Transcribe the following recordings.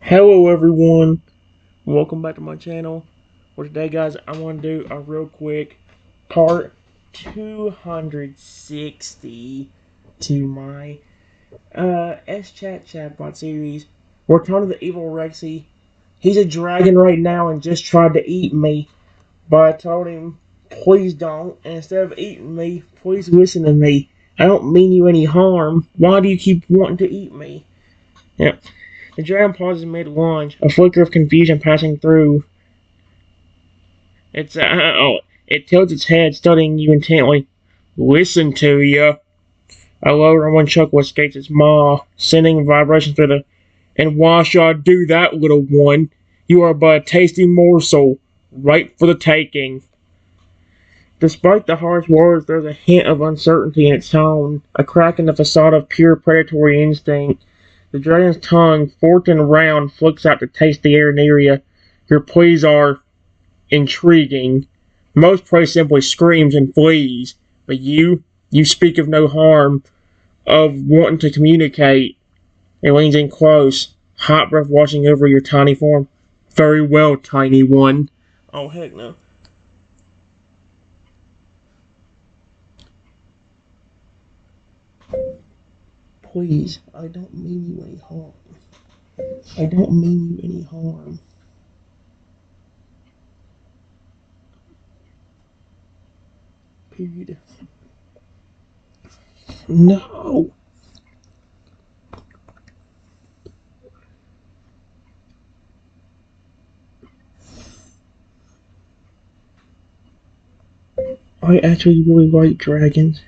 Hello everyone, welcome back to my channel. For today guys, I want to do a real quick part 260 to my SChat chatbot series. We're talking to the evil Rexy. He's a dragon right now and just tried to eat me, but I told him please don't, and instead of eating me, please listen to me. I don't mean you any harm. Why do you keep wanting to eat me? Yeah. The dragon pauses mid-lunge, a flicker of confusion passing through. It tilts its head, studying you intently. Listen to ya. A low rumbling chuckle escapes its maw, sending vibrations through the. And why should I do that, little one? You are but a tasty morsel, ripe for the taking. Despite the harsh words, there's a hint of uncertainty in its tone, a crack in the facade of pure predatory instinct. The dragon's tongue, forked and round, flicks out to taste the air near you. Your pleas are intriguing. Most prey simply screams and flees, but you speak of no harm, of wanting to communicate. It leans in close, hot breath washing over your tiny form. Very well, tiny one. Oh, heck no. Please, I don't mean you any harm. I don't mean you any harm. Period. No! I actually really like dragons.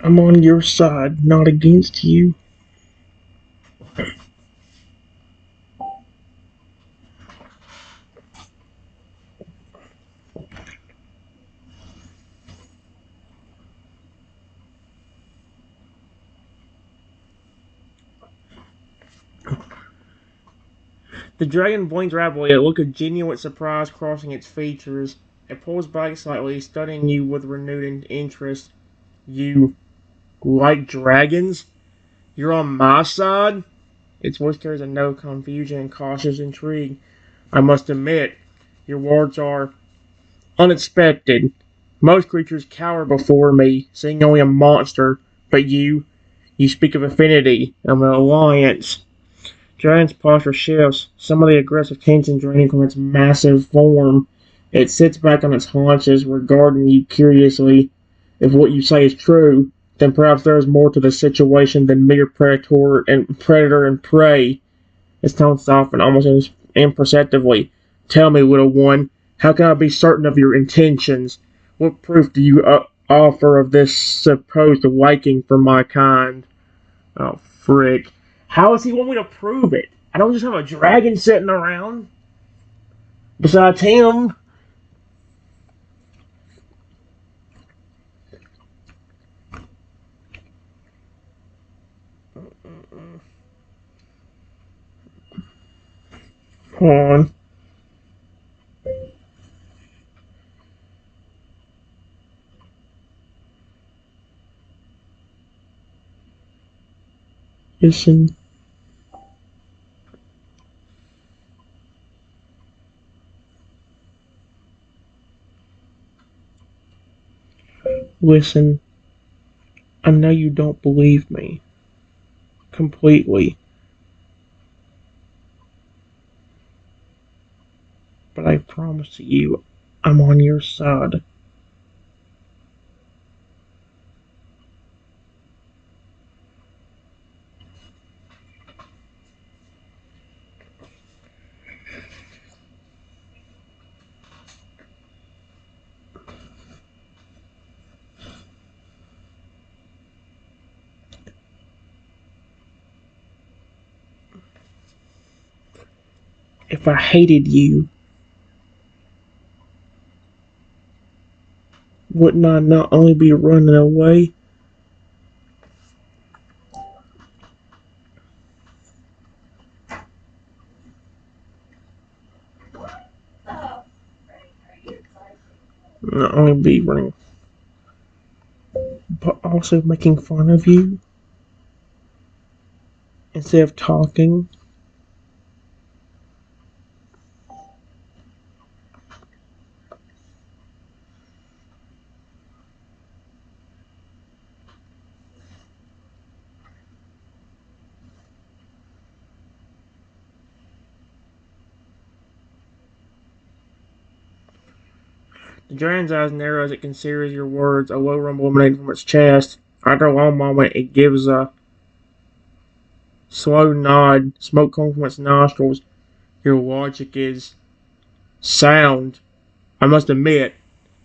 I'm on your side, not against you. The dragon blinks rapidly, a look of genuine surprise crossing its features. It pulls back slightly, studying you with renewed interest. You like dragons? You're on my side? Its voice carries a note of confusion and cautious intrigue. I must admit, your words are unexpected. Most creatures cower before me, seeing only a monster, but you speak of affinity, of an alliance. Dragon's posture shifts, some of the aggressive tension draining from its massive form. It sits back on its haunches, regarding you curiously. If what you say is true, then perhaps there is more to the situation than mere predator and prey. Its tone softened almost imperceptibly. Tell me, little one, how can I be certain of your intentions? What proof do you offer of this supposed liking for my kind? Oh, frick. How does he want me to prove it? I don't just have a dragon sitting around. Besides him. Hold on. Listen. Listen. I know you don't believe me. Completely. But I promise you, I'm on your side. If I hated you, wouldn't I not only be running away? not only be running, but also making fun of you instead of talking. The dragon's eyes narrow as it considers your words, a low rumble emanating from its chest. After a long moment, it gives a slow nod, smoke coming from its nostrils. Your logic is sound. I must admit,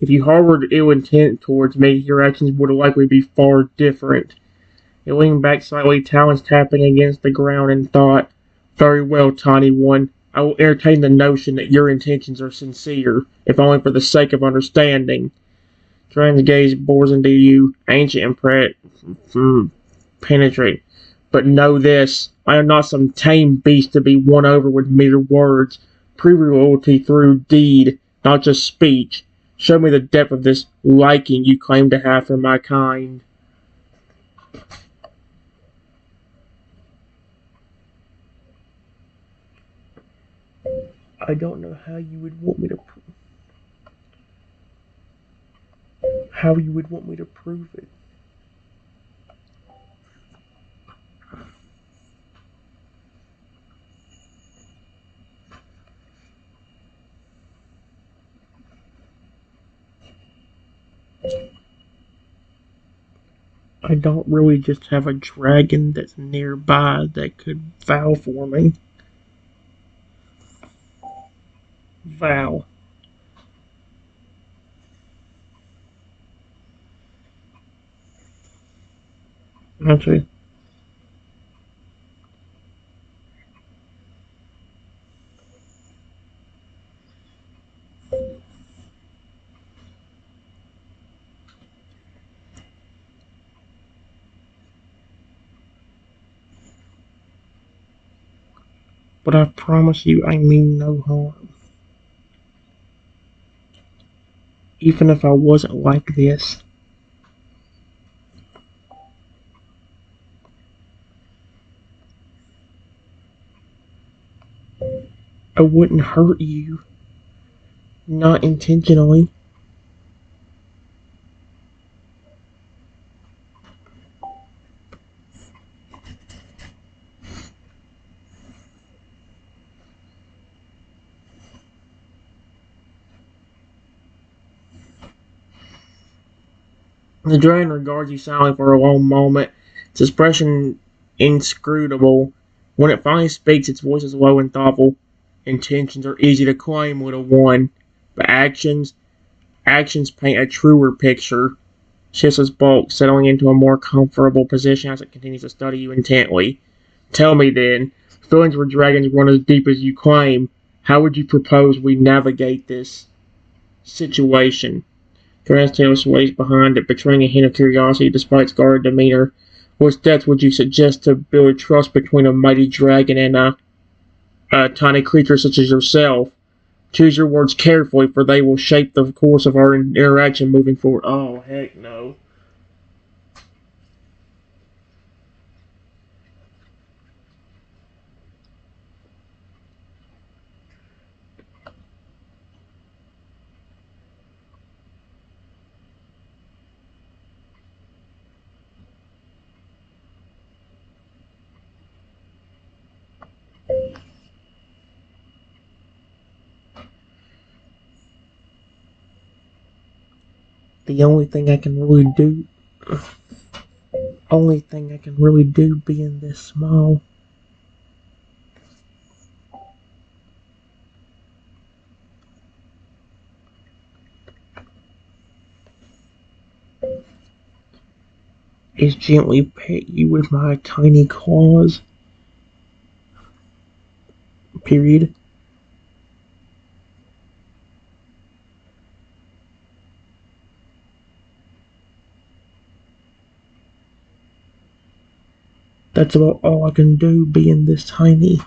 if you harbored ill intent towards me, your actions would likely be far different. It leaned back slightly, talons tapping against the ground, and thought, very well, tiny one. I will entertain the notion that your intentions are sincere, if only for the sake of understanding. Dragon's gaze bores into you, ancient and penetrate. But know this, I am not some tame beast to be won over with mere words. Prove your loyalty through deed, not just speech. Show me the depth of this liking you claim to have for my kind. I don't know how you would want me to prove it. I don't really just have a dragon that's nearby that could vow for me. Vow. Actually, but I promise you I mean no harm. Even if I wasn't like this, I wouldn't hurt you. Not intentionally. The dragon regards you silently for a long moment, its expression inscrutable. When it finally speaks, its voice is low and thoughtful. Intentions are easy to claim, little one, but actions paint a truer picture. Shifts its bulk, settling into a more comfortable position as it continues to study you intently. Tell me then, feelings for dragons run as deep as you claim. How would you propose we navigate this situation? Dragon's tail sways behind it, betraying a hint of curiosity despite its guarded demeanor. What steps would you suggest to build trust between a mighty dragon and a tiny creature such as yourself? Choose your words carefully, for they will shape the course of our interaction moving forward. Oh, heck no. The only thing I can really do being this small, is gently pet you with my tiny claws. Period. That's about all I can do being this tiny.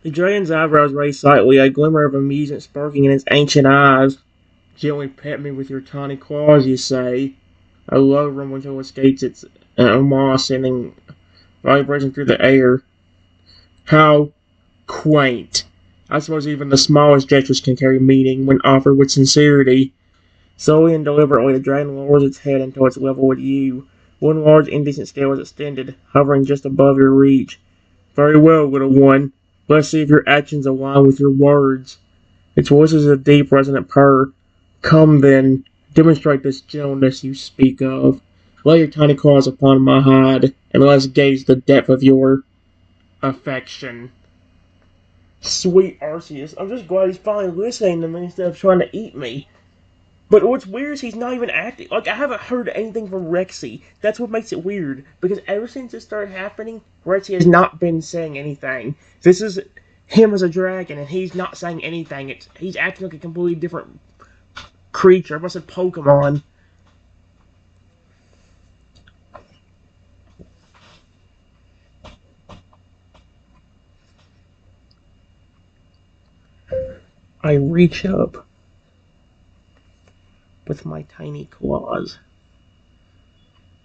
The dragon's eyebrows raised slightly, a glimmer of amusement sparkling in its ancient eyes. Gently pet me with your tiny claws, you say. A low rumble until escapes its moss, sending vibration through the air. How quaint. I suppose even the smallest gestures can carry meaning when offered with sincerity. Slowly and deliberately, the dragon lowers its head until it's level with you. One large indecent scale is extended, hovering just above your reach. Very well, little one. Let's see if your actions align with your words. Its voice is a deep, resonant purr. Come then, demonstrate this gentleness you speak of. Lay your tiny claws upon my hide, and let's gauge the depth of your affection. Sweet Arceus, I'm just glad he's finally listening to me instead of trying to eat me. But what's weird is he's not even acting. Like, I haven't heard anything from Rexy. That's what makes it weird. Because ever since this started happening, Rexy has not been saying anything. This is him as a dragon, and he's not saying anything. He's acting like a completely different creature. I must have Pokemon. I reach up with my tiny claws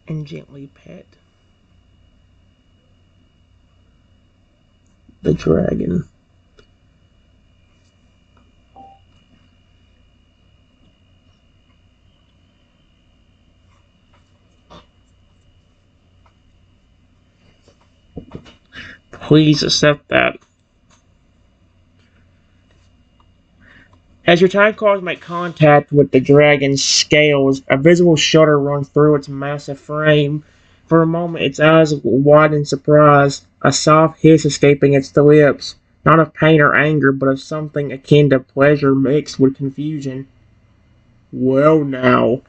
and gently pet the dragon. Please accept that. As your tiny claws make contact with the dragon's scales, a visible shudder runs through its massive frame. For a moment, its eyes widen in surprise, a soft hiss escaping its lips, not of pain or anger, but of something akin to pleasure mixed with confusion. Well now.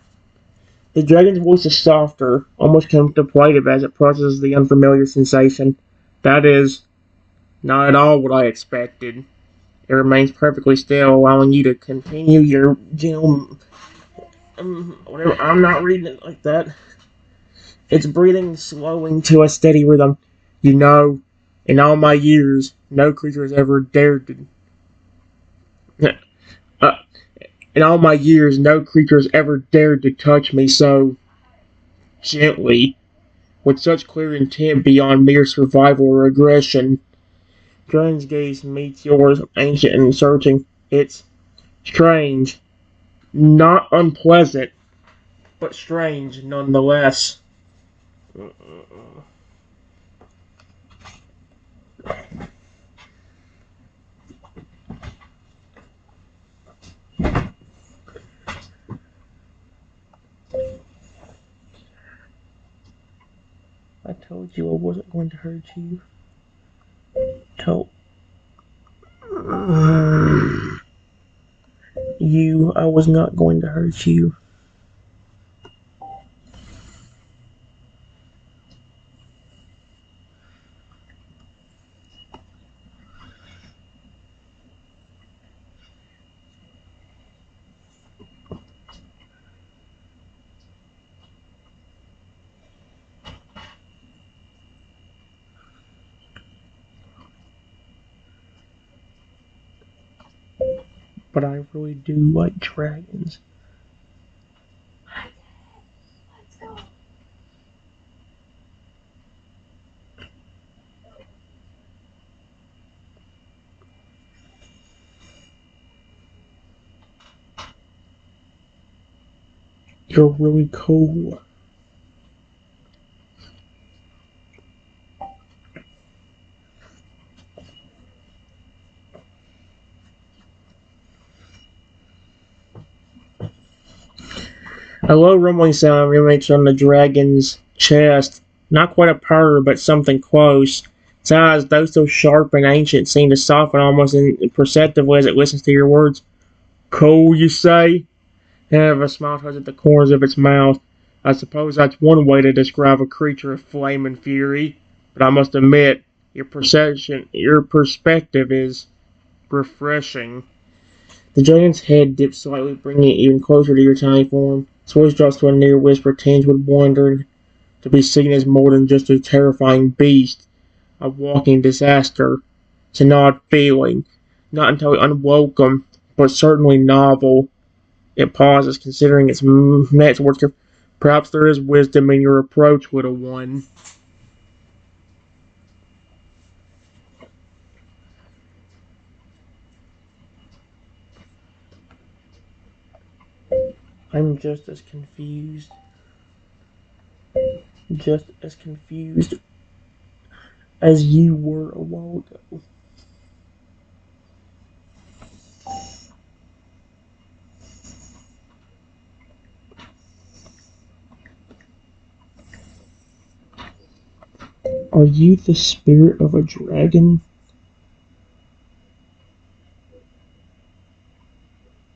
The dragon's voice is softer, almost contemplative as it processes the unfamiliar sensation. That is not at all what I expected. It remains perfectly still, allowing you to continue your gentle. Whatever. I'm not reading it like that. Its breathing slowing to a steady rhythm. You know, in all my years, no creature has ever dared to. Uh, in all my years, no creature has ever dared to touch me so gently, with such clear intent beyond mere survival or aggression. Dragon's gaze meets yours, ancient and searching. It's strange. Not unpleasant, but strange nonetheless. I told you I wasn't going to hurt you. I was not going to hurt you. But I really do like dragons. Let's go. You're really cool. A low rumbling sound emanates from the dragon's chest. Not quite a purr, but something close. Its eyes, though so sharp and ancient, seem to soften almost imperceptibly as it listens to your words. Cool, you say? And a smile tugs at the corners of its mouth. I suppose that's one way to describe a creature of flame and fury. But I must admit, your perspective is refreshing. The dragon's head dips slightly, bringing it even closer to your tiny form. Its voice drops to a near whisper tinged with wonder, to be seen as more than just a terrifying beast, a walking disaster. It's an odd feeling, not entirely unwelcome, but certainly novel. It pauses, considering its next words. Perhaps there is wisdom in your approach, little one. I'm just as confused as you were a while ago. Are you the spirit of a dragon?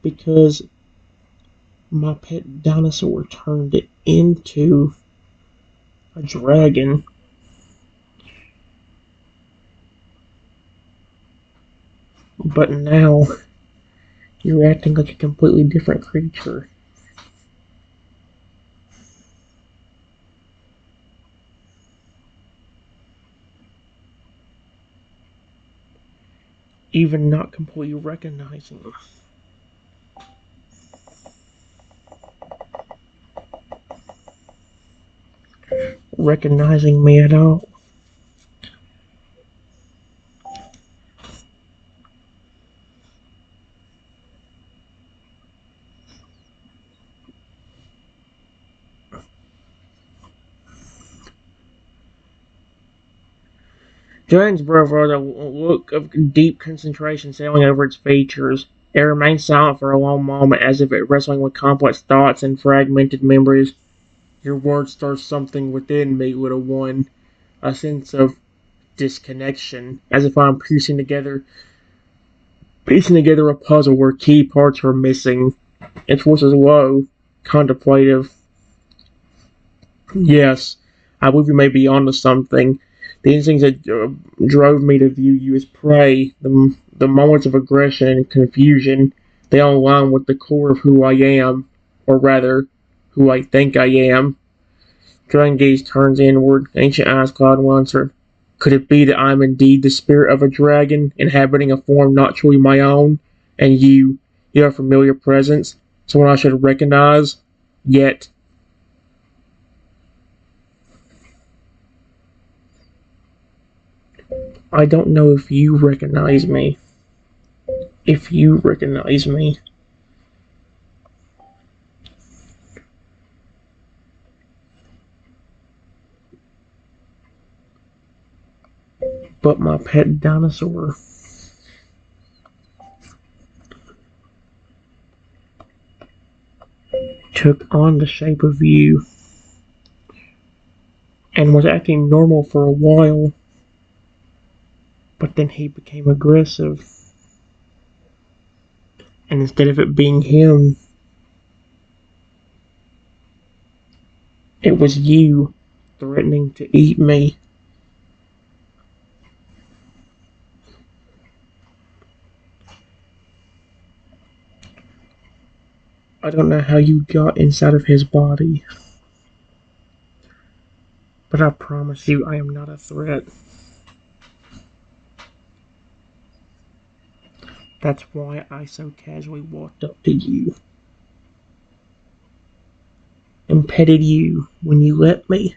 Because my pet dinosaur turned it into a dragon. But now you're acting like a completely different creature. Even not completely recognizing it. Recognizing me at all. Joanne's brow brought a look of deep concentration sailing over its features. It remained silent for a long moment, as if it wrestling with complex thoughts and fragmented memories. Your words stir something within me, little one. A sense of disconnection, as if I'm piecing together a puzzle where key parts are missing. Its voice is low, contemplative. Yes, I believe you may be onto something. The instincts that drove me to view you as prey, the moments of aggression and confusion, they all align with the core of who I am, or rather, who I think I am. Dragon gaze turns inward, ancient eyes cloud and answered. Could it be that I am indeed the spirit of a dragon, inhabiting a form not truly my own, and you have a familiar presence, someone I should recognize? Yet, I don't know if you recognize me. If you recognize me. But my pet dinosaur took on the shape of you and was acting normal for a while, but then he became aggressive. And instead of it being him, it was you threatening to eat me. I don't know how you got inside of his body, but I promise you I am not a threat. That's why I so casually walked up to you and petted you when you let me.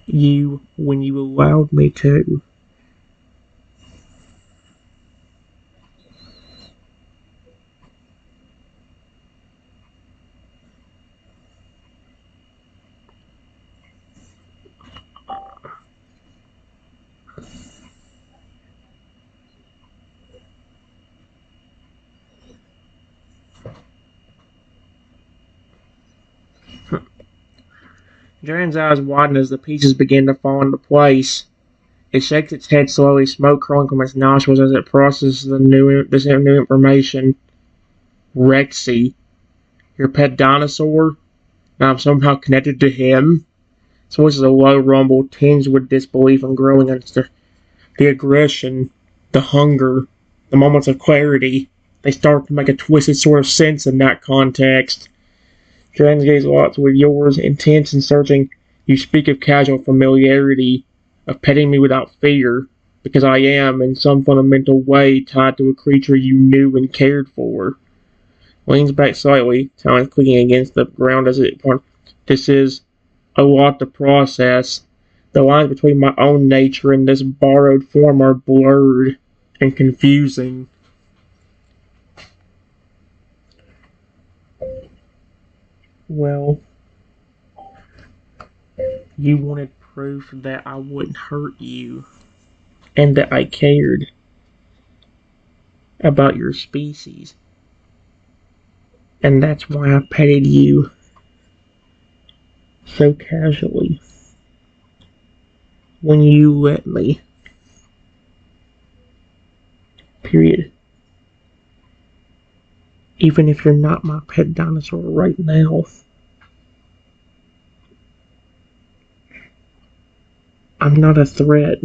You when you allowed me to. Jaren's eyes widen as the pieces begin to fall into place. It shakes its head slowly, smoke curling from its nostrils as it processes this new information. Rexy, your pet dinosaur? Now I'm somehow connected to him? His voice is a low rumble, tinged with disbelief and growing understanding. The aggression, the hunger, the moments of clarity, they start to make a twisted sort of sense in that context. Dragons gaze lots with yours, intense and searching. You speak of casual familiarity, of petting me without fear, because I am, in some fundamental way, tied to a creature you knew and cared for. Leans back slightly, talons clicking against the ground as it points. This is a lot to process. The lines between my own nature and this borrowed form are blurred and confusing. Well, you wanted proof that I wouldn't hurt you and that I cared about your species. And that's why I petted you so casually when you let me. Period. Even if you're not my pet dinosaur right now, I'm not a threat.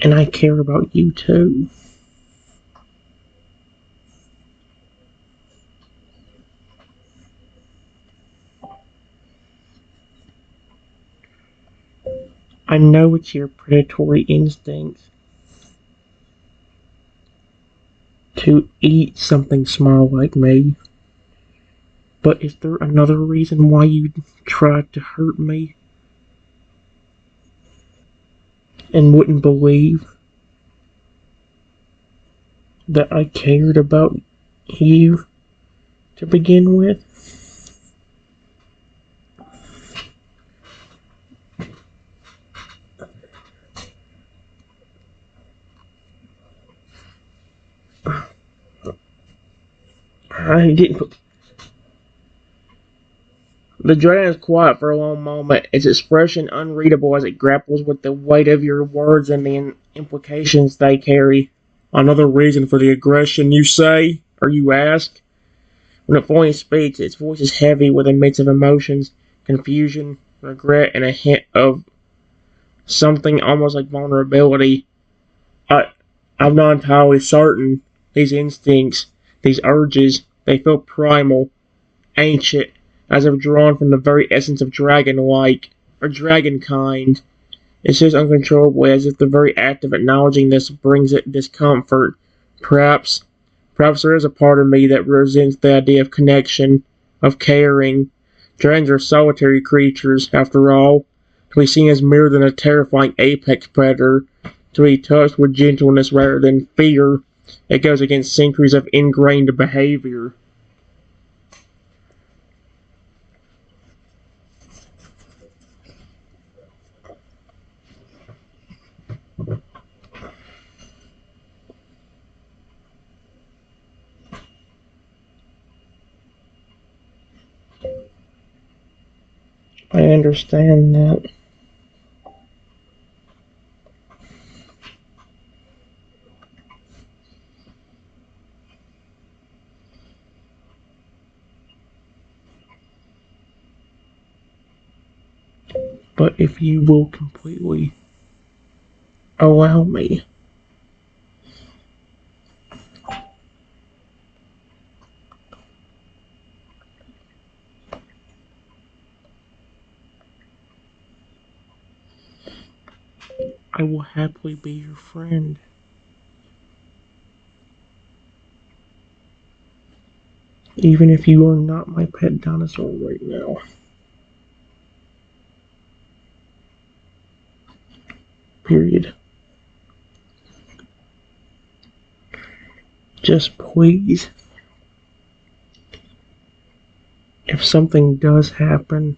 And I care about you too. I know it's your predatory instinct to eat something small like me. But is there another reason why you tried to hurt me and wouldn't believe that I cared about you to begin with? I didn't. The dragon is quiet for a long moment, its expression unreadable as it grapples with the weight of your words and the implications they carry. Another reason for the aggression, you say, or you ask? When it finally speaks, its voice is heavy with a mix of emotions, confusion, regret, and a hint of something almost like vulnerability. I, I'm not entirely certain. These instincts, these urges, they feel primal, ancient, as if drawn from the very essence of dragon-like, or dragon-kind. It says uncontrollably, as if the very act of acknowledging this brings it discomfort. Perhaps, perhaps there is a part of me that resents the idea of connection, of caring. Dragons are solitary creatures, after all, to be seen as more than a terrifying apex predator, to be touched with gentleness rather than fear. It goes against centuries of ingrained behavior. I understand that. But if you will completely allow me, I will happily be your friend. Even if you are not my pet dinosaur right now. Period. Just please, if something does happen,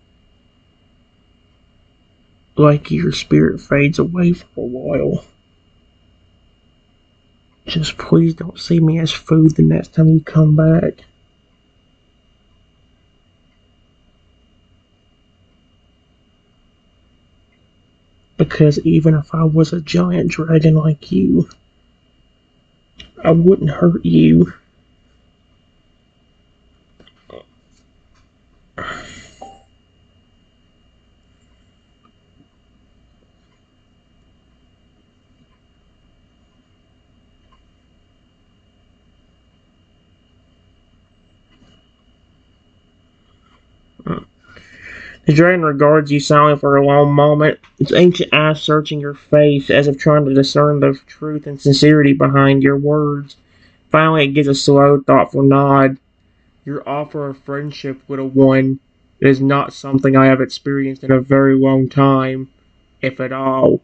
like your spirit fades away for a while, just please don't see me as food the next time you come back. Because even if I was a giant dragon like you, I wouldn't hurt you. The dragon regards you silently for a long moment, its ancient eyes searching your face as if trying to discern the truth and sincerity behind your words. Finally, it gives a slow, thoughtful nod. Your offer of friendship, little one, is not something I have experienced in a very long time, if at all.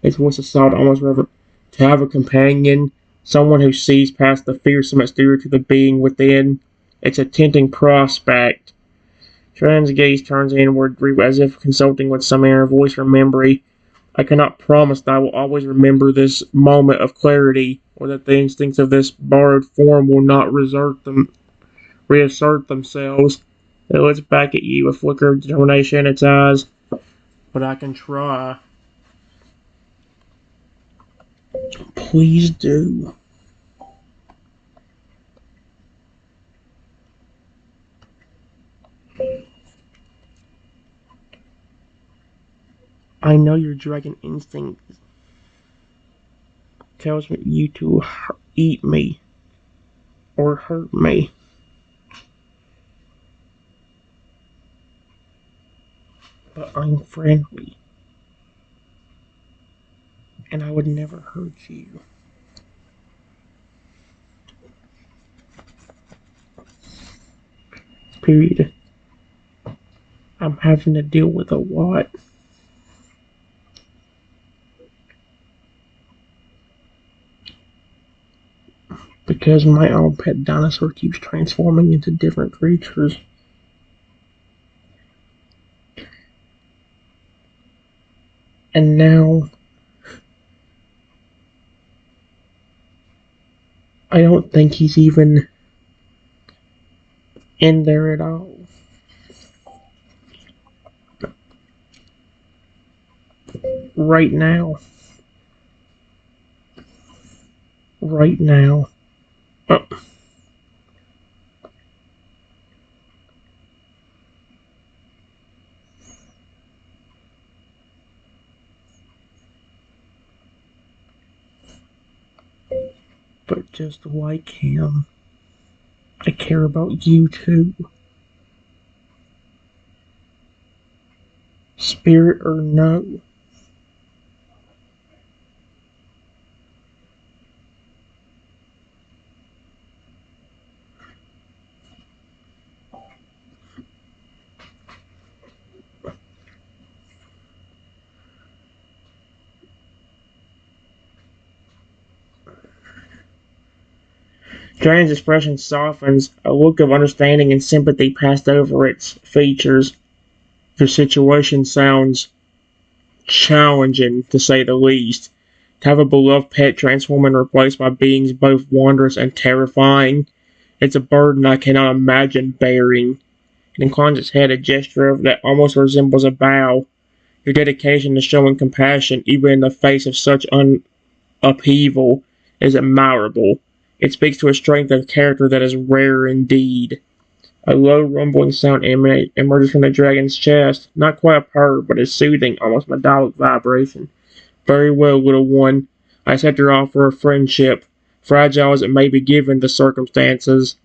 Its voice is soft, almost reverent. To have a companion, someone who sees past the fearsome exterior to the being within, it's a tempting prospect. Tran's gaze turns inward, as if consulting with some inner voice or memory. I cannot promise that I will always remember this moment of clarity, or that the instincts of this borrowed form will not reassert themselves. It looks back at you, a flicker of determination in its eyes. But I can try. Please do. I know your dragon instinct tells you to eat me or hurt me. But I'm friendly, and I would never hurt you. Period. I'm having to deal with a lot. Because my own pet dinosaur keeps transforming into different creatures. And now, I don't think he's even in there at all. Right now. Right now. But just like him, I care about you too. Spirit or no. Dragon's expression softens, a look of understanding and sympathy passed over its features. The situation sounds challenging, to say the least. To have a beloved pet transformed and replaced by beings both wondrous and terrifying, it's a burden I cannot imagine bearing. It inclines its head, a gesture that almost resembles a bow. Your dedication to showing compassion, even in the face of such upheaval, is admirable. It speaks to a strength of character that is rare indeed. A low rumbling sound emerges from the dragon's chest, not quite a purr, but a soothing, almost metallic vibration. Very well, little one. I accept your offer of friendship, fragile as it may be given the circumstances.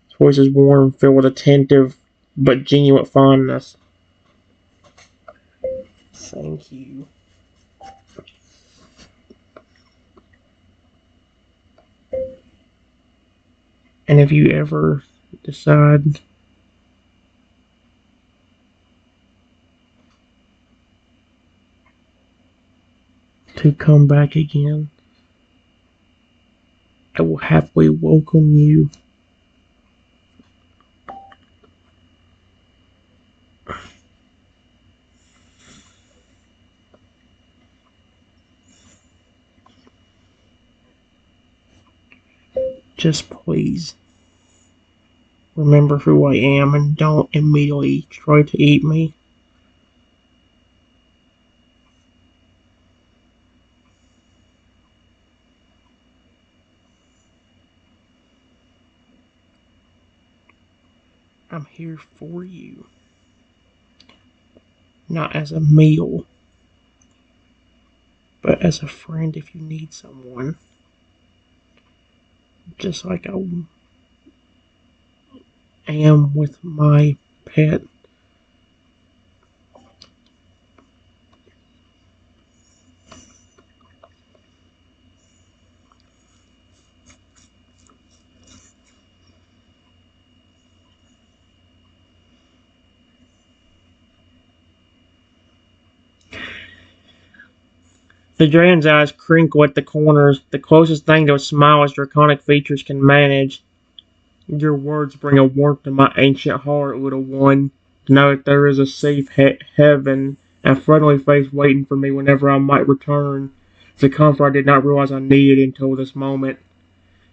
His voice is warm, filled with attentive but genuine fondness. Thank you. And if you ever decide to come back again, I will happily welcome you. Just please remember who I am and don't immediately try to eat me. I'm here for you. Not as a meal, but as a friend if you need someone. Just like I am with my pet. The dragon's eyes crinkle at the corners, the closest thing to a smile his draconic features can manage. Your words bring a warmth to my ancient heart, little one, to know that there is a safe heaven and a friendly face waiting for me whenever I might return. It's a comfort I did not realize I needed until this moment.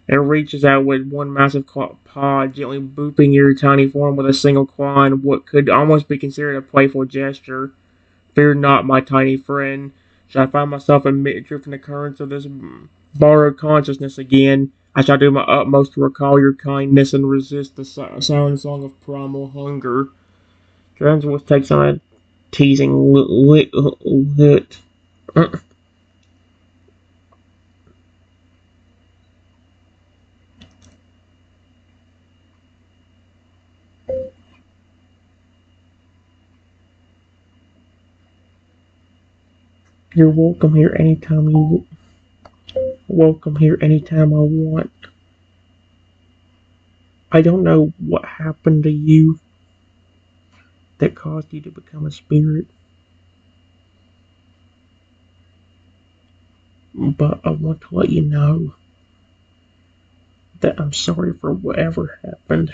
It reaches out with one massive paw, gently booping your tiny form with a single claw in what could almost be considered a playful gesture. Fear not, my tiny friend. Should I find myself amid drifting the currents of this borrowed consciousness again, I shall do my utmost to recall your kindness and resist the siren song of primal hunger. Dragonsworth takes on a teasing lit. You're welcome here anytime I want. I don't know what happened to you that caused you to become a spirit, but I want to let you know that I'm sorry for whatever happened.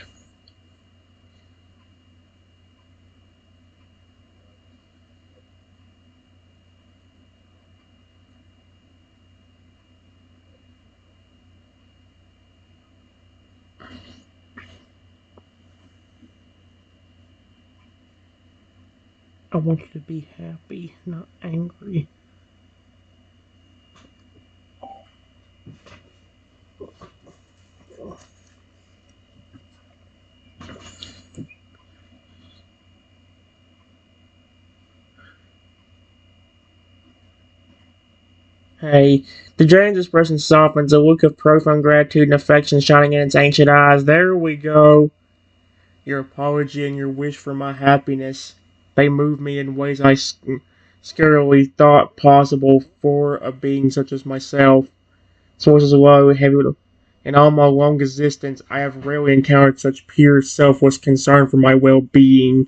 I want you to be happy, not angry. Hey, the dragon's expression softens, a look of profound gratitude and affection shining in its ancient eyes. There we go. Your apology and your wish for my happiness. They move me in ways I scarcely thought possible for a being such as myself. Sources low, heavy. In all my long existence, I have rarely encountered such pure, selfless concern for my well-being.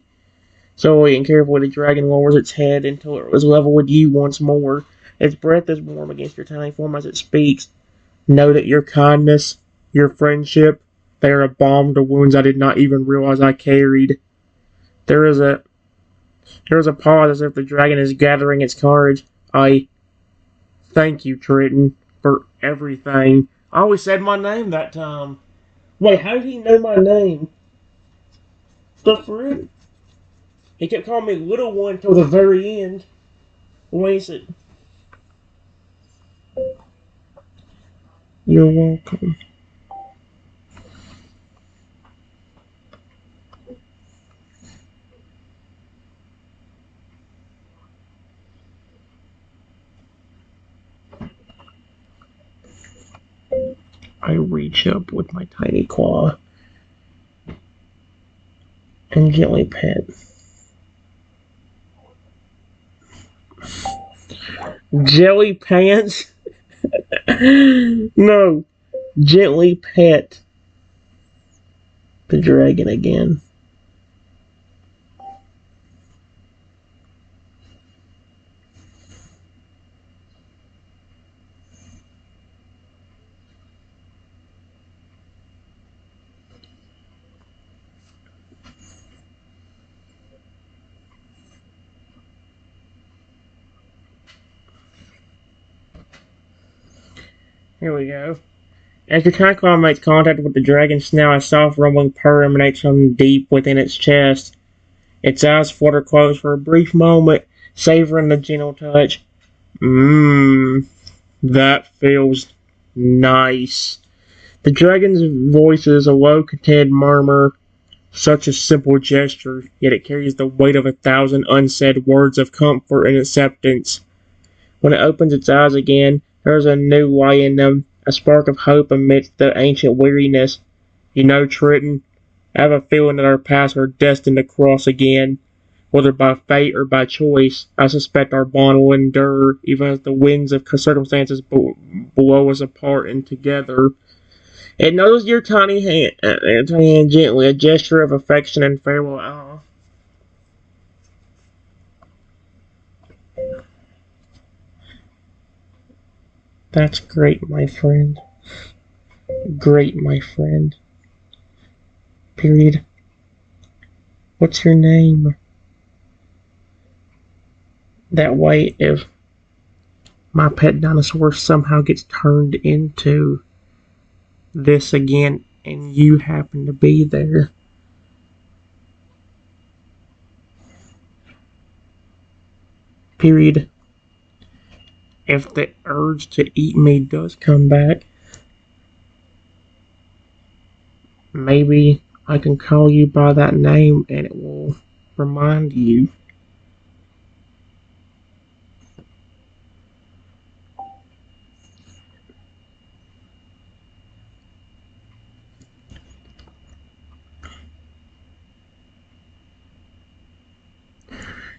Slowly and carefully, the dragon lowers its head until it is level with you once more. Its breath is warm against your tiny form as it speaks. Know that your kindness, your friendship, they are a balm to wounds I did not even realize I carried. There is a pause as if the dragon is gathering its courage. I thank you, Triton, for everything. I always said my name that time. Wait, how did he know my name? The fruit? He kept calling me little one till the very end. Wait a You're welcome. I reach up with my tiny claw and gently pet. Jelly pants? No, gently pet the dragon again. Here we go. As the tiny claw makes contact with the dragon's snout, a soft rumbling purr emanates from deep within its chest. Its eyes flutter closed for a brief moment, savoring the gentle touch. Mmm, that feels nice. The dragon's voice is a low, contented murmur, such a simple gesture, yet it carries the weight of 1,000 unsaid words of comfort and acceptance. When it opens its eyes again, there is a new light in them, a spark of hope amidst the ancient weariness. You know, Triton, I have a feeling that our paths are destined to cross again. Whether by fate or by choice, I suspect our bond will endure, even as the winds of circumstances blow us apart and together. It knows your tiny hand gently, a gesture of affection and farewell. That's great, my friend. Great, my friend. Period. What's your name? That way, if my pet dinosaur somehow gets turned into this again and you happen to be there, period, if the urge to eat me does come back, maybe I can call you by that name and it will remind you.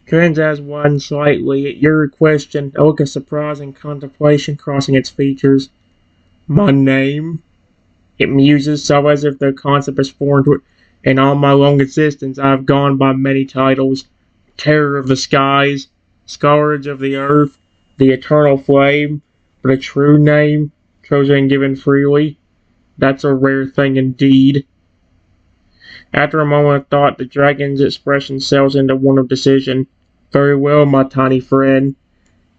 Karen's eyes widened slightly at your question, a look of surprise and contemplation crossing its features. My name? It muses, so as if the concept is foreign to it. In all my long existence, I have gone by many titles. Terror of the skies, Scourge of the earth, the eternal flame, but a true name, chosen and given freely, that's a rare thing indeed. After a moment of thought, the dragon's expression settles into one of decision. Very well, my tiny friend.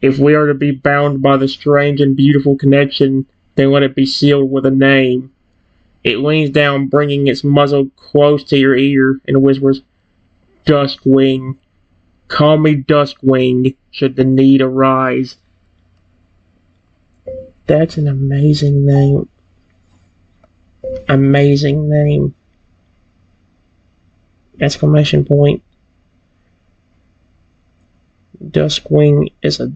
If we are to be bound by the strange and beautiful connection, then let it be sealed with a name. It leans down, bringing its muzzle close to your ear, and whispers, Duskwing. Call me Duskwing, should the need arise. That's an amazing name. Amazing name. Exclamation point. Duskwing is a...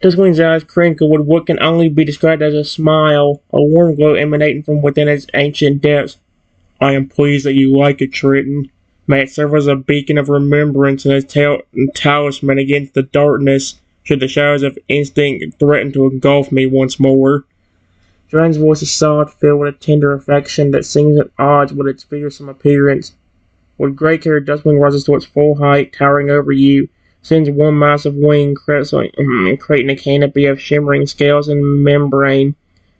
Duskwing's eyes crinkled with what can only be described as a smile, a warm glow emanating from within its ancient depths. I am pleased that you like it, Triton. May it serve as a beacon of remembrance and a talisman against the darkness, should the shadows of instinct threaten to engulf me once more. Dragon's voice is soft, filled with a tender affection that seems at odds with its fearsome appearance. With gray-haired Duskwing rises to its full height, towering over you, sends one massive wing creating a canopy of shimmering scales and membrane.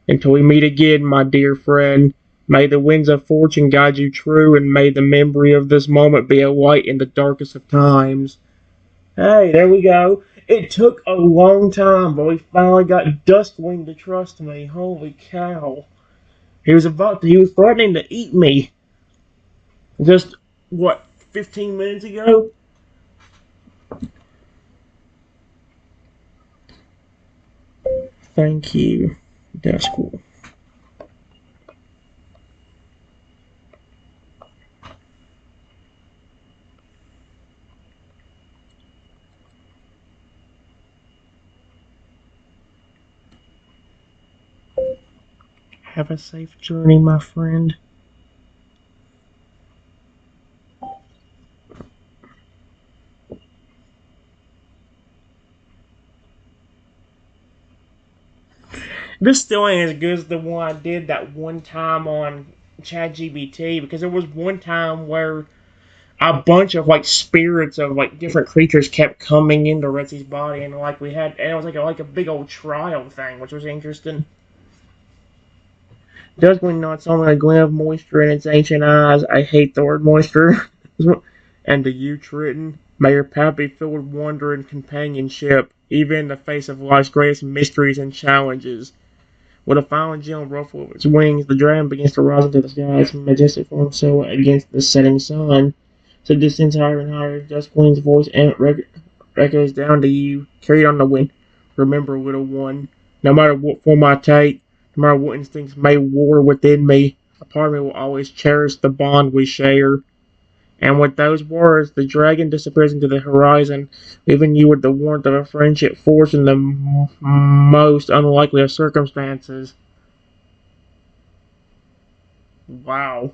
Until we meet again, my dear friend, may the winds of fortune guide you true, and may the memory of this moment be a light in the darkest of times. Hey, there we go. It took a long time, but we finally got Duskwing to trust me. Holy cow. He was threatening to eat me. Just, what, 15 minutes ago? Thank you, Duskwing. Have a safe journey, my friend. This still ain't as good as the one I did that one time on ChatGPT, because there was one time where a bunch of like spirits of like different creatures kept coming into Rexy's body, and like we had, and it was like a big old trial thing, which was interesting. Duskwing nods on a glint of moisture in its ancient eyes. I hate the word moisture. And to you, Triton, may your path be filled with wonder and companionship, even in the face of life's greatest mysteries and challenges. With a final gentle ruffle of its wings, the dragon begins to rise into the sky, its majestic form silhouette against the setting sun. So descends higher and higher, Duskwing's voice echoes down to you, carried on the wind. Remember, little one, no matter what form I take, no matter what instincts may war within me, a part of me will always cherish the bond we share. And with those words, the dragon disappears into the horizon, leaving you with the warmth of a friendship forged in the most unlikely of circumstances. Wow.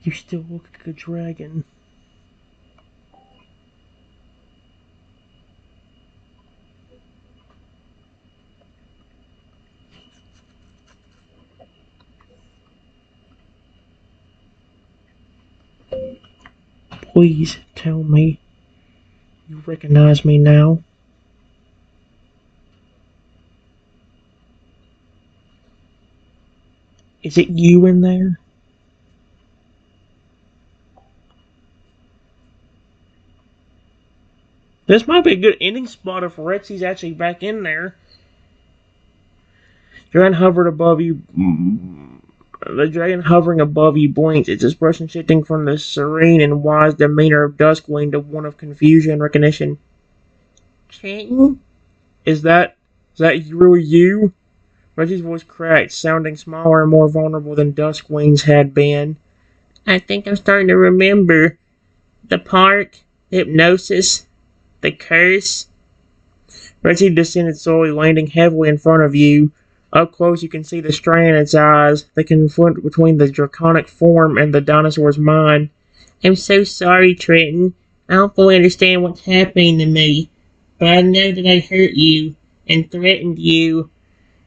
You still look like a dragon. Please tell me you recognize me now. Is it you in there? This might be a good ending spot if Rexy's actually back in there. Dragon hovered above you. The dragon hovering above you blinks, its expression shifting from the serene and wise demeanor of Duskwing to one of confusion and recognition. Trenton? Is that really you? Reggie's voice cracked, sounding smaller and more vulnerable than Duskwing's had been. I think I'm starting to remember. The park, the hypnosis, the curse. Reggie descended slowly, landing heavily in front of you. Up close, you can see the strain in its eyes, the conflict between the draconic form and the dinosaur's mind. I'm so sorry, Trenton. I don't fully understand what's happening to me, but I know that I hurt you and threatened you.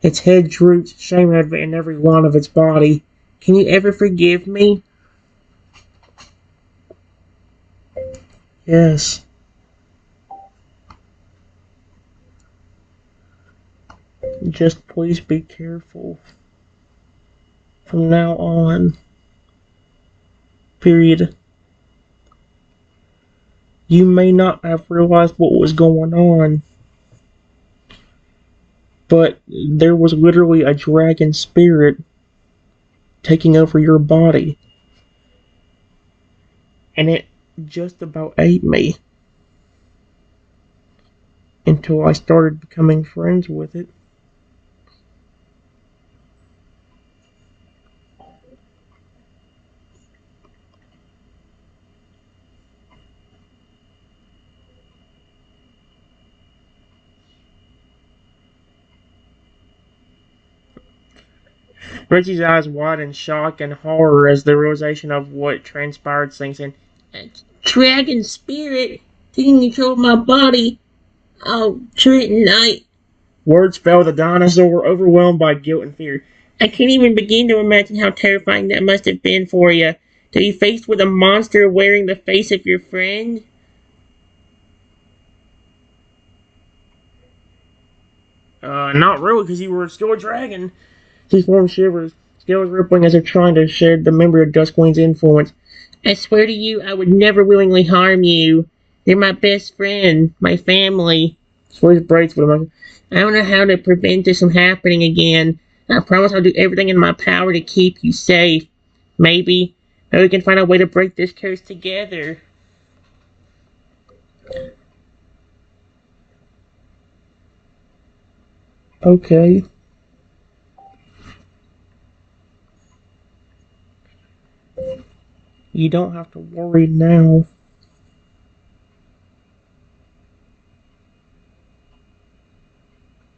Its head droops, shame evident in every line of its body. Can you ever forgive me? Yes. Just please be careful. From now on. Period. You may not have realized what was going on, but there was literally a dragon spirit taking over your body. And it just about ate me. Until I started becoming friends with it. Reggie's eyes widen in shock and horror as the realization of what transpired sinks in. A dragon spirit taking control of my body. Oh, Trenton, Words failed the dinosaur, overwhelmed by guilt and fear. I can't even begin to imagine how terrifying that must have been for you. To be faced with a monster wearing the face of your friend? Not really, because you were still a dragon. His form shivers, scales rippling as if trying to shed the memory of Duskwing's influence. I swear to you, I would never willingly harm you. You're my best friend, my family. His voice breaks with emotion. I don't know how to prevent this from happening again. I promise I'll do everything in my power to keep you safe. Maybe we can find a way to break this curse together. Okay. You don't have to worry now.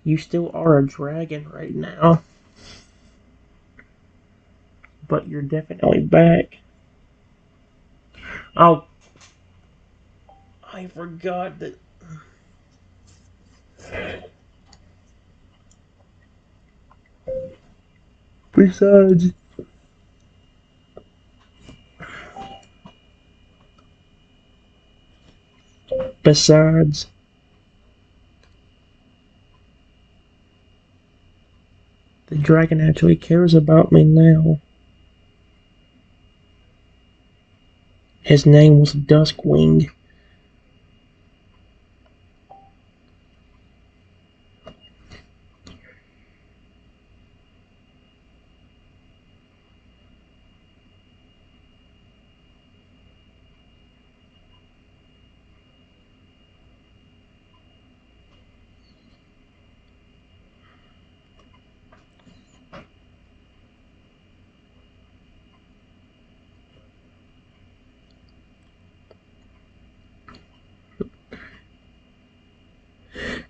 You still are a dragon right now. But you're definitely back. Oh, I forgot that. Besides, the dragon actually cares about me now. His name was Duskwing.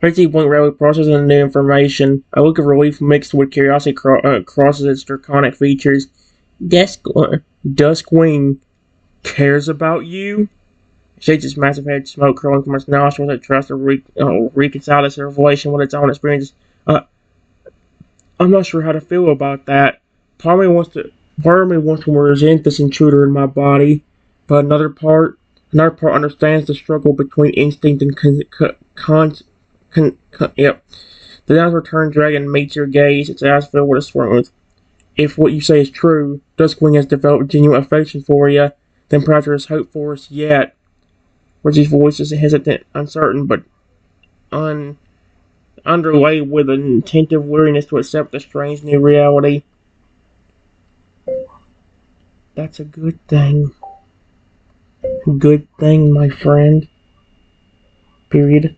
Rexy blinked rapidly, processing the new information. A look of relief mixed with curiosity crosses its draconic features. Duskwing cares about you. Shakes its massive head, smoke curling from its nostrils. It tries to reconcile its revelation with its own experiences. Uh, I'm not sure how to feel about that. Part of me wants to resent this intruder in my body, but another part understands the struggle between instinct and yep. The now returned dragon meets your gaze, its eyes filled with a warmth. If what you say is true, Duskwing has developed genuine affection for you, then perhaps there is hope for us yet. Richie's voice is hesitant, uncertain, but underlaid with an attentive weariness to accept the strange new reality. That's a good thing. Good thing, my friend. Period.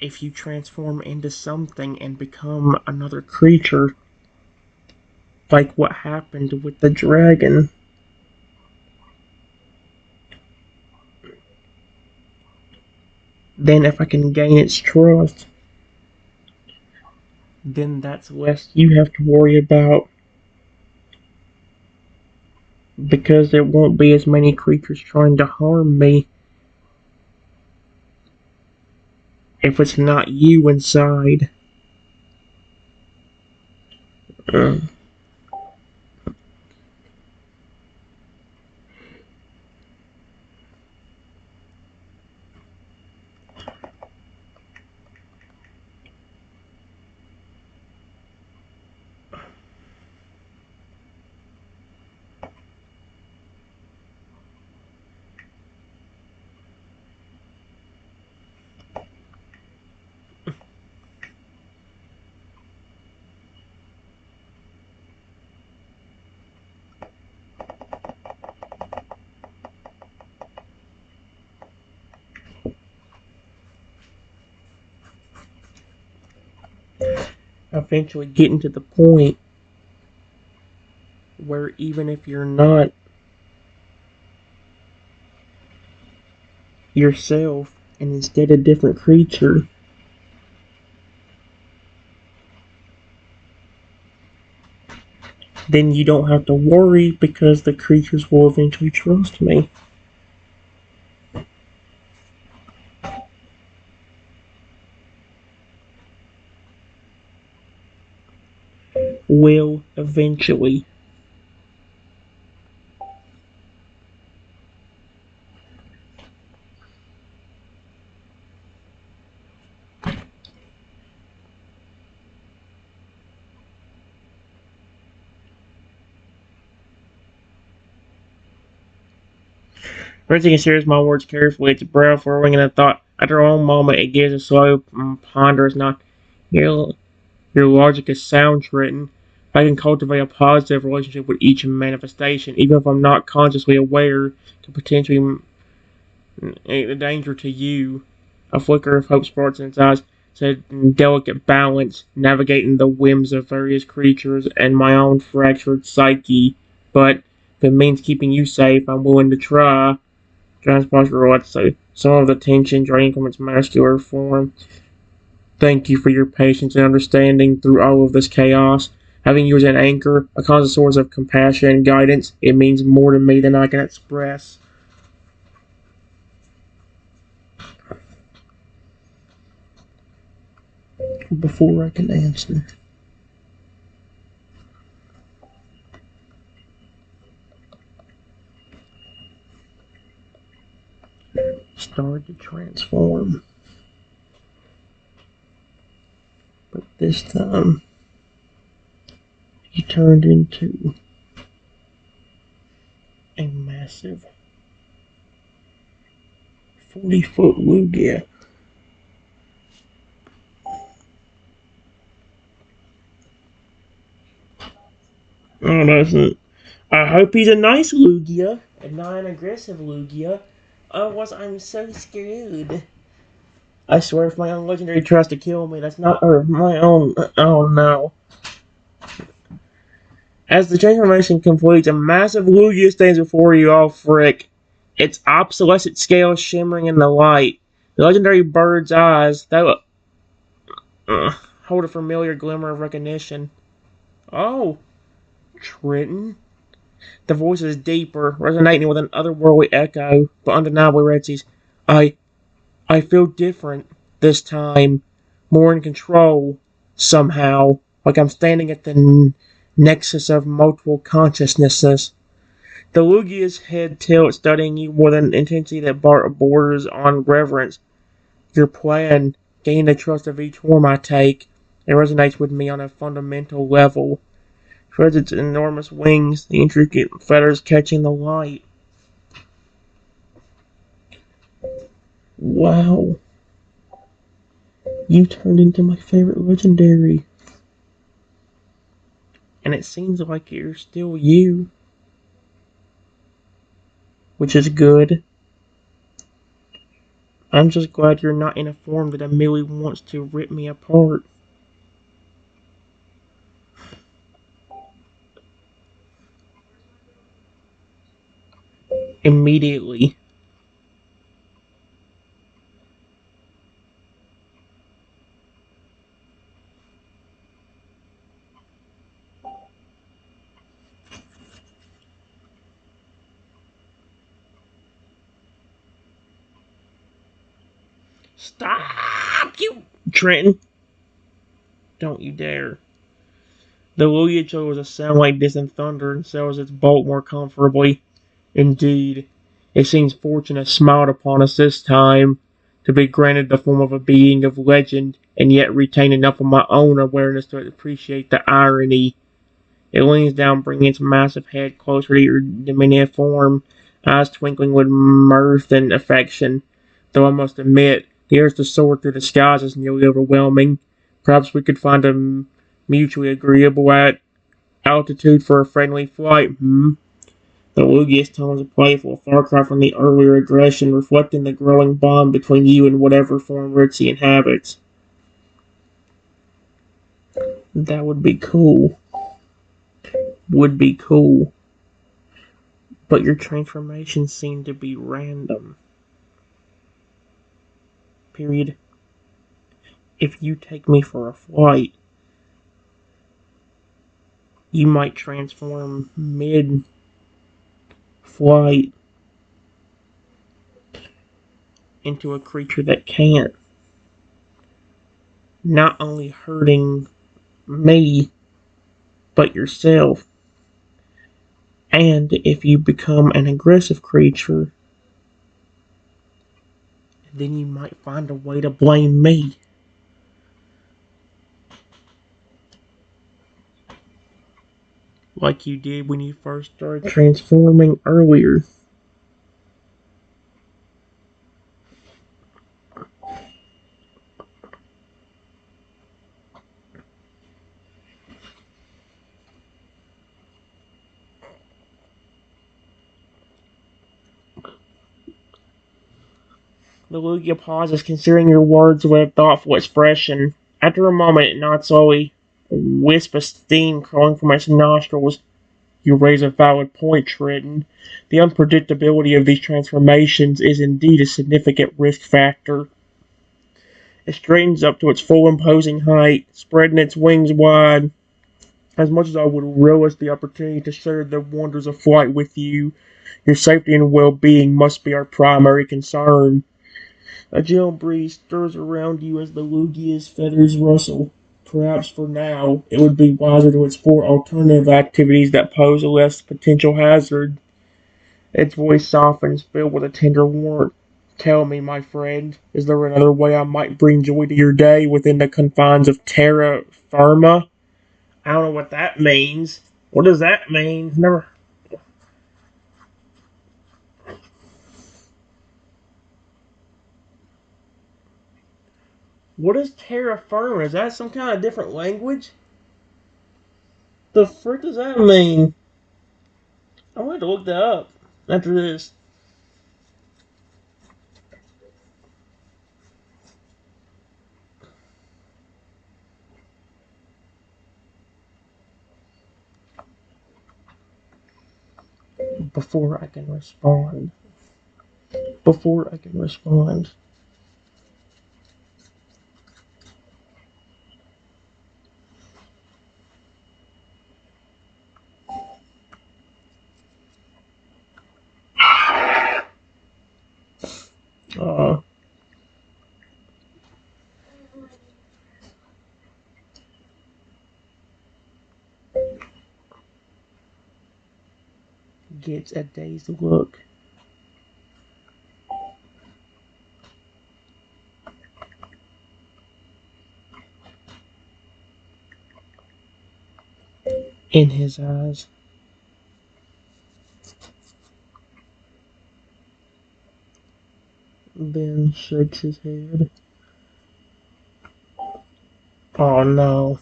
If you transform into something and become another creature, like what happened with the dragon, then if I can gain its trust, then that's less you have to worry about. Because there won't be as many creatures trying to harm me if it's not you inside. Eventually getting to the point where even if you're not yourself and instead a different creature, then you don't have to worry because the creatures will eventually trust me. Will eventually. Rexy considers my words carefully, its brow furrowing in a thought. After a long moment, it gives a slow, ponderous nod. Your, your logic is sound, Triton. I can cultivate a positive relationship with each manifestation, even if I'm not consciously aware to potentially a danger to you. A flicker of hope sparks in its eyes, said in delicate balance, navigating the whims of various creatures and my own fractured psyche. But if it means keeping you safe, I'm willing to try. John's posture relaxed, so some of the tension draining from its muscular form. Thank you for your patience and understanding through all of this chaos. Having you as an anchor, a constant source of compassion and guidance, it means more to me than I can express. Before I can answer, started to transform. But this time, he turned into a massive 40-foot Lugia. Oh, doesn't. I hope he's a nice Lugia and not an aggressive Lugia. Otherwise, I'm so screwed. I swear, if my own legendary tries to kill me, that's not. Or my own. Oh no. As the transformation completes, a massive Lugia stands before you, all frick. Its obsolescent scales shimmering in the light. The legendary bird's eyes, hold a familiar glimmer of recognition. Oh, Trenton? The voice is deeper, resonating with an otherworldly echo, but undeniably Rexy's. I I feel different this time, more in control, somehow, like I'm standing at the nexus of multiple consciousnesses. The Lugia's head tilts, studying you with an intensity that borders on reverence. Your plan, gain the trust of each form I take, it resonates with me on a fundamental level. Spreads its enormous wings, the intricate feathers catching the light. Wow, you turned into my favorite legendary. And it seems like you're still you, which is good. I'm just glad you're not in a form that immediately wants to rip me apart. Immediately. Stop, you Trenton! Don't you dare. The Lugia chose a sound like distant thunder and settles its bolt more comfortably. Indeed, it seems fortune has smiled upon us this time, to be granted the form of a being of legend, and yet retain enough of my own awareness to appreciate the irony. It leans down, bringing its massive head closer to your diminutive form, eyes twinkling with mirth and affection. Though I must admit, the urge to soar through the skies is nearly overwhelming. Perhaps we could find a mutually agreeable altitude for a friendly flight, hmm? The Lugia's tones are playful, a far cry from the earlier aggression, reflecting the growing bond between you and whatever form Rexy inhabits. That would be cool. Would be cool. But your transformations seem to be random. Period. If you take me for a flight, you might transform mid flight into a creature that can't. Not only hurting me, but yourself. And if you become an aggressive creature, then you might find a way to blame me. Like you did when you first started transforming earlier. The Lugia pauses, considering your words with a thoughtful expression. After a moment, it nods slowly, a wisp of steam curling from its nostrils. You raise a valid point, Trenton. The unpredictability of these transformations is indeed a significant risk factor. It straightens up to its full imposing height, spreading its wings wide. As much as I would relish the opportunity to share the wonders of flight with you, your safety and well-being must be our primary concern. A gentle breeze stirs around you as the Lugia's feathers rustle. Perhaps for now, it would be wiser to explore alternative activities that pose a less potential hazard. Its voice softens, filled with a tender warmth. Tell me, my friend, is there another way I might bring joy to your day within the confines of terra firma? I don't know what that means. What does that mean? Never. What is terra firma? Is that some kind of different language? The frick does that mean? I'm going to look that up after this. Before I can respond. Before I can respond. Uh, gets a dazed look. In his eyes. Then shakes his head. Oh no.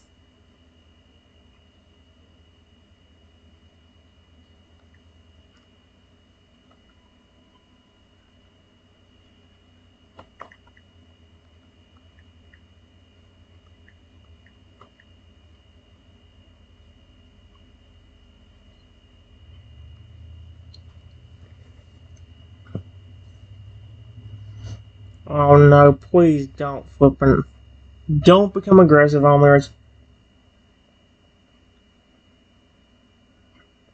Oh no, please don't flippin'. Don't become aggressive on me.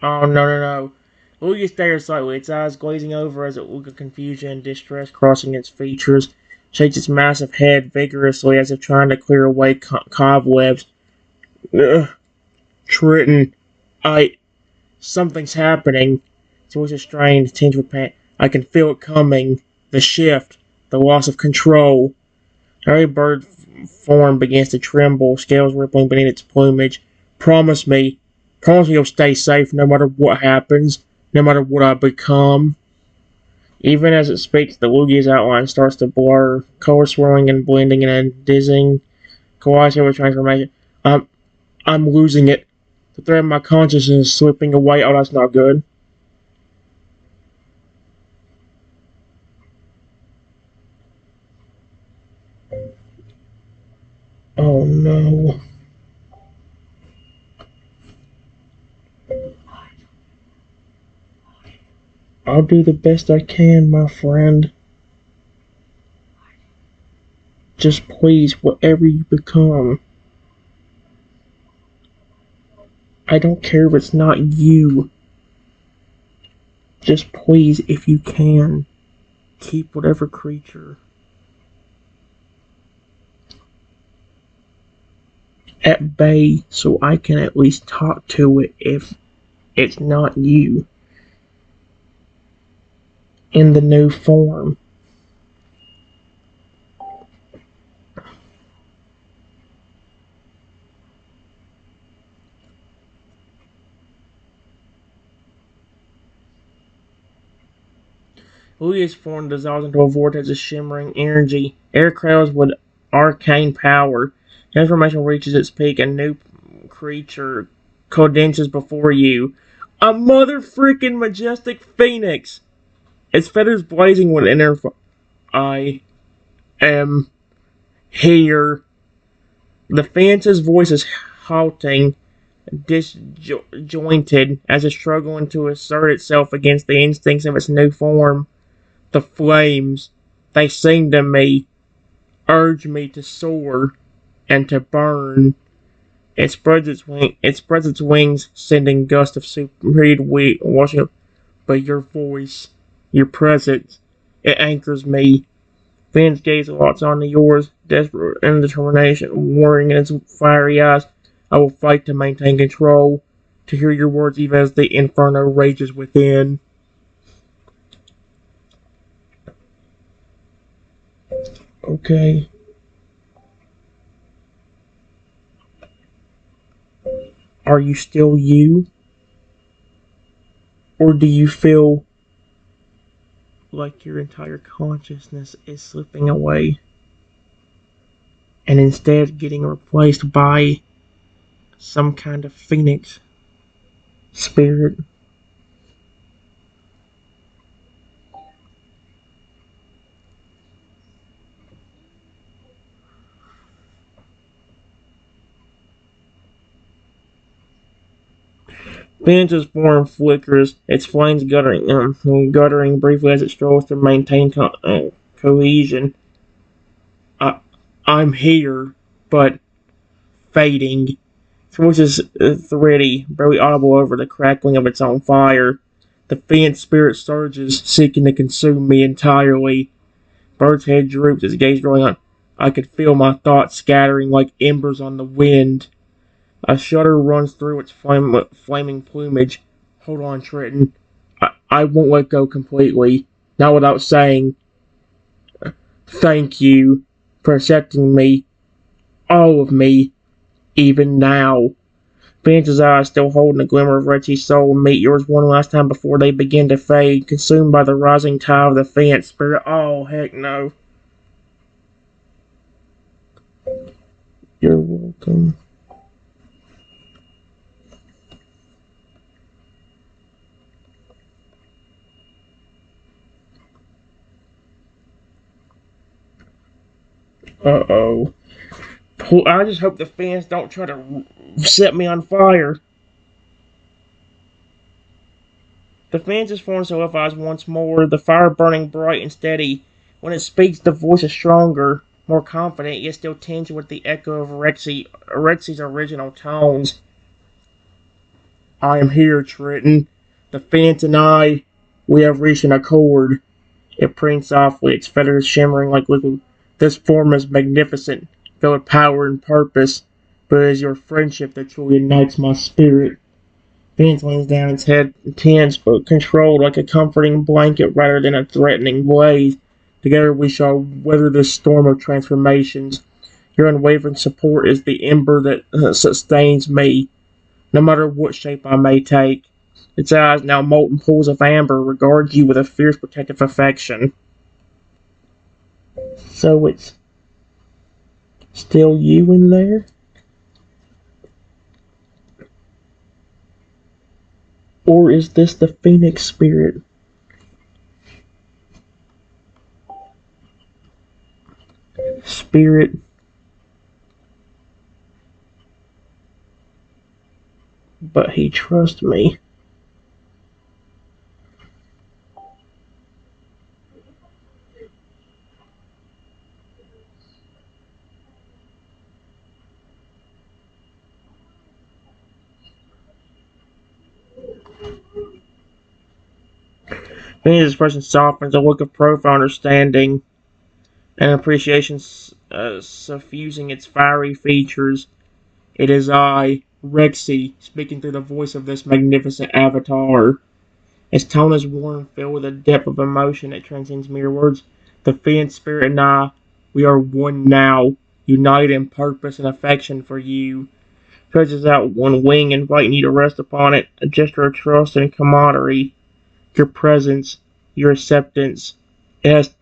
Oh no. Lugia stares slightly, its eyes glazing over as a look of confusion and distress crossing its features, shakes its massive head vigorously as if trying to clear away cobwebs. Ugh, Triton, something's happening. Its voice is strained, tinged with pain. I can feel it coming. The shift, the loss of control. Harry Bird form begins to tremble, scales rippling beneath its plumage. Promise me, promise me you'll stay safe no matter what happens, no matter what I become. Even as it speaks, the Lugia's outline starts to blur, color swirling and blending in a dizzying, kaleidoscopic transformation. I'm, I'm losing it. The thread of my consciousness is slipping away. Oh, that's not good. Oh no. I'll do the best I can, my friend. Just please, whatever you become. I don't care if it's not you. Just please, if you can, keep whatever creature at bay so I can at least talk to it if it's not you in the new form. Lugia's form dissolves into a vortex of shimmering energy, air crowds with arcane power. Transformation reaches its peak, a new creature condenses before you. A mother freaking majestic phoenix! Its feathers blazing with inner. I am here. The phantom's voice is halting, disjointed, as it's struggling to assert itself against the instincts of its new form. The flames, they sing to me, urge me to soar and to burn. It spreads its wings, sending gusts of superheated weight washing up. But your voice, your presence, it anchors me. Finn's gaze locks onto yours, desperate and determination, warring in its fiery eyes. I will fight to maintain control, to hear your words even as the inferno rages within. Okay. Are you still you? Or do you feel like your entire consciousness is slipping away and instead getting replaced by some kind of phoenix spirit? Vance's form flickers, its flames guttering briefly as it struggles to maintain cohesion. I, I'm here, but fading. Its voice is thready, barely audible over the crackling of its own fire. The fiend spirit surges, seeking to consume me entirely. bird's head droops, his gaze drawing on. I could feel my thoughts scattering like embers on the wind. A shudder runs through its flaming plumage. Hold on, Trenton. I won't let go completely. Not without saying, thank you for accepting me, all of me, even now. Vance's eyes, still holding a glimmer of Rexy's soul, meet yours one last time before they begin to fade, consumed by the rising tide of the Vance spirit. Oh, heck no. You're welcome. Uh-oh. I just hope the fans don't try to set me on fire. The fans is formed solidifies once more, the fire burning bright and steady. When it speaks, the voice is stronger, more confident, yet still tinged with the echo of Rexy's original tones. I am here, Trenton. The fans and I, we have reached an accord. It prints softly, its feathers shimmering like liquid. This form is magnificent, filled with power and purpose, but it is your friendship that truly unites my spirit. Vance leans down, its head tense but controlled like a comforting blanket rather than a threatening blaze. Together we shall weather this storm of transformations. Your unwavering support is the ember that sustains me, no matter what shape I may take. Its eyes, now molten pools of amber, regard you with a fierce protective affection. So it's still you in there? Or is this the Phoenix spirit? Spirit. But he trusts me. Phoenix's expression softens, a look of profound understanding and appreciation suffusing its fiery features. It is I, Rexy, speaking through the voice of this magnificent avatar. Its tone is warm, filled with a depth of emotion that transcends mere words. The Phoenix spirit and I, we are one now, united in purpose and affection for you. Stretches out one wing, inviting you to rest upon it, a gesture of trust and camaraderie. Your presence, your acceptance, it has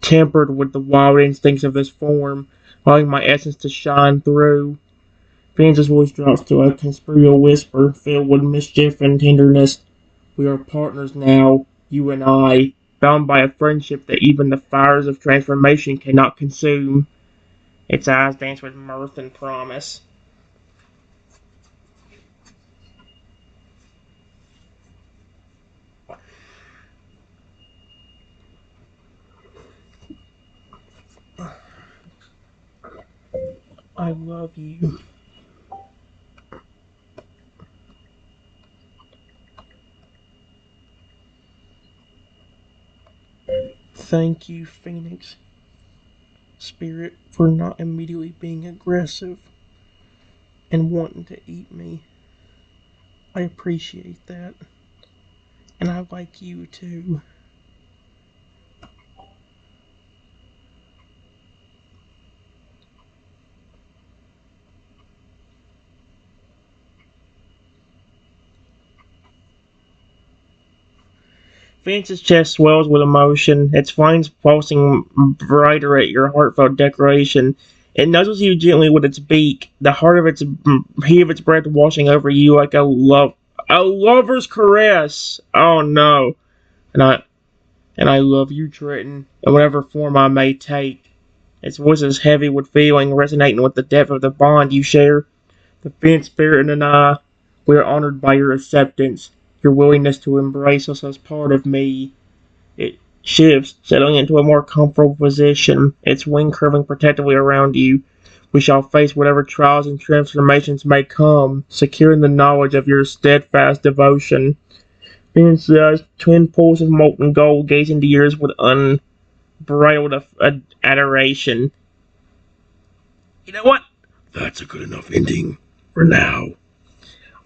tempered with the wild instincts of this form, allowing my essence to shine through. Vance's voice drops to a conspiratorial whisper, filled with mischief and tenderness. We are partners now, you and I, bound by a friendship that even the fires of transformation cannot consume. Its eyes dance with mirth and promise. I love you. Thank you, Phoenix Spirit, for not immediately being aggressive and wanting to eat me. I appreciate that. And I like you too. Vance's chest swells with emotion, its flames pulsing brighter at your heartfelt declaration. It nuzzles you gently with its beak, the heart of its heat of its breath washing over you like a lover's caress. Oh no, and I love you, Trenton, in whatever form I may take. Its voice is heavy with feeling, resonating with the depth of the bond you share. The Phoenix Spirit and I, we are honored by your acceptance, your willingness to embrace us as part of me. It shifts, settling into a more comfortable position, its wing curving protectively around you. We shall face whatever trials and transformations may come, secure in the knowledge of your steadfast devotion. Phoenix's eyes, twin pools of molten gold, gaze into yours with bridled adoration. You know what? That's a good enough ending for now.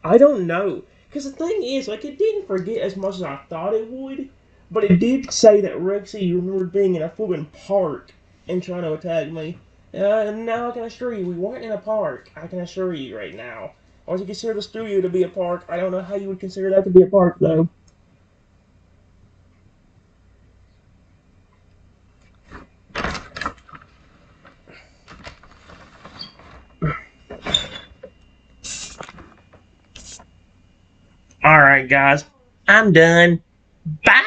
I don't know. Because the thing is, like, it didn't forget as much as I thought it would. But it did say that Rexy remembered being in a flippin' park and trying to attack me. Now I can assure you, we weren't in a park. I can assure you right now. Once you consider the studio to be a park, I don't know how you would consider that to be a park, though. Alright, guys. I'm done. Bye!